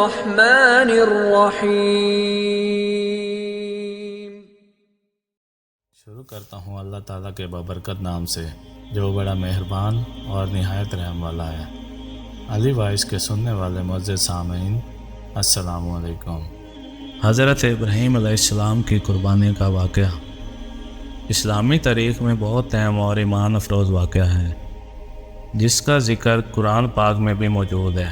الرحمن الرحیم۔ شروع کرتا ہوں اللہ تعالیٰ کے بابرکت نام سے جو بڑا مہربان اور نہایت رحم والا ہے۔ علی وائس کے سننے والے معزز سامعین، السلام علیکم۔ حضرت ابراہیم علیہ السلام کی قربانی کا واقعہ اسلامی تاریخ میں بہت اہم اور ایمان افروز واقعہ ہے، جس کا ذکر قرآن پاک میں بھی موجود ہے۔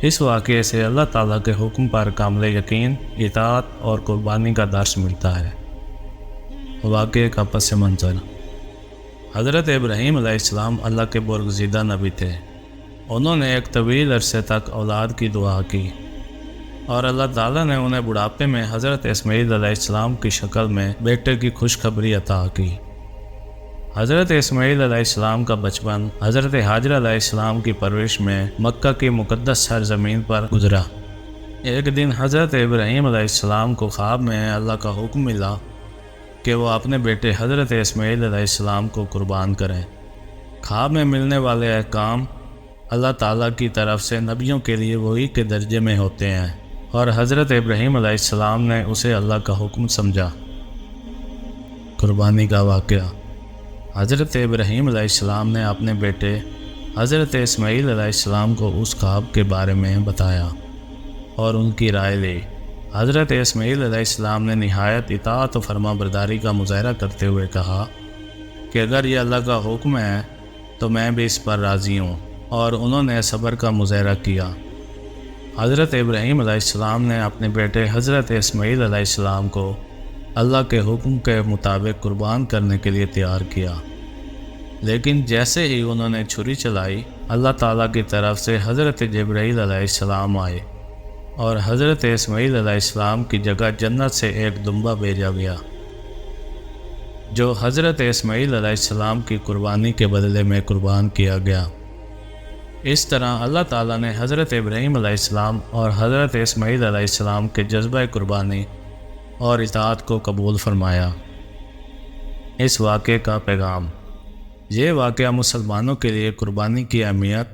اس واقعے سے اللہ تعالیٰ کے حکم پر کامل یقین، اطاعت اور قربانی کا درس ملتا ہے۔ واقعے کا پس منظر: حضرت ابراہیم علیہ السلام اللہ کے برگزیدہ نبی تھے۔ انہوں نے ایک طویل عرصے تک اولاد کی دعا کی اور اللہ تعالیٰ نے انہیں بڑھاپے میں حضرت اسماعیل علیہ السلام کی شکل میں بیٹے کی خوشخبری عطا کی۔ حضرت اسماعیل علیہ السلام کا بچپن حضرت حاجرہ علیہ السلام کی پرورش میں مکہ کی مقدس سرزمین پر گزرا۔ ایک دن حضرت ابراہیم علیہ السلام کو خواب میں اللہ کا حکم ملا کہ وہ اپنے بیٹے حضرت اسماعیل علیہ السلام کو قربان کریں۔ خواب میں ملنے والے احکام اللہ تعالیٰ کی طرف سے نبیوں کے لیے وحی کے درجے میں ہوتے ہیں، اور حضرت ابراہیم علیہ السلام نے اسے اللہ کا حکم سمجھا۔ قربانی کا واقعہ: حضرت ابراہیم علیہ السلام نے اپنے بیٹے حضرت اسماعیل علیہ السلام کو اس خواب کے بارے میں بتایا اور ان کی رائے لی۔ حضرت اسماعیل علیہ السلام نے نہایت اطاعت و فرما برداری کا مظاہرہ کرتے ہوئے کہا کہ اگر یہ اللہ کا حکم ہے تو میں بھی اس پر راضی ہوں، اور انہوں نے صبر کا مظاہرہ کیا۔ حضرت ابراہیم علیہ السلام نے اپنے بیٹے حضرت اسماعیل علیہ السلام کو اللہ کے حکم کے مطابق قربان کرنے کے لیے تیار کیا، لیکن جیسے ہی انہوں نے چھری چلائی، اللہ تعالیٰ کی طرف سے حضرت جبرائیل علیہ السلام آئے اور حضرت اسماعیل علیہ السلام کی جگہ جنت سے ایک دمبا بھیجا گیا، جو حضرت اسماعیل علیہ السلام کی قربانی کے بدلے میں قربان کیا گیا۔ اس طرح اللہ تعالیٰ نے حضرت ابراہیم علیہ السلام اور حضرت اسماعیل علیہ السلام کے جذبہ قربانی اور اطاعت کو قبول فرمایا۔ اس واقعے کا پیغام: یہ واقعہ مسلمانوں کے لیے قربانی کی اہمیت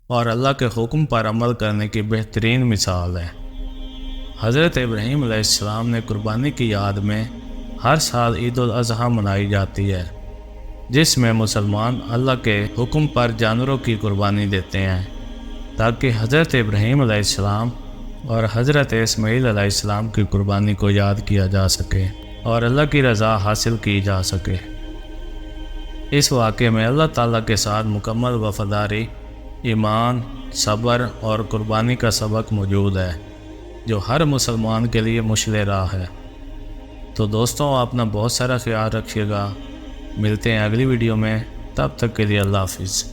اور اللہ کے حکم پر عمل کرنے کی بہترین مثال ہے۔ حضرت ابراہیم علیہ السلام نے قربانی کی یاد میں ہر سال عید الاضحیٰ منائی جاتی ہے، جس میں مسلمان اللہ کے حکم پر جانوروں کی قربانی دیتے ہیں تاکہ حضرت ابراہیم علیہ السلام اور حضرت اسماعیل علیہ السلام کی قربانی کو یاد کیا جا سکے اور اللہ کی رضا حاصل کی جا سکے۔ اس واقعے میں اللہ تعالیٰ کے ساتھ مکمل وفاداری، ایمان، صبر اور قربانی کا سبق موجود ہے، جو ہر مسلمان کے لیے مشعل راہ ہے۔ تو دوستوں، اپنا بہت سارا خیال رکھیے گا۔ ملتے ہیں اگلی ویڈیو میں، تب تک کے لیے اللہ حافظ۔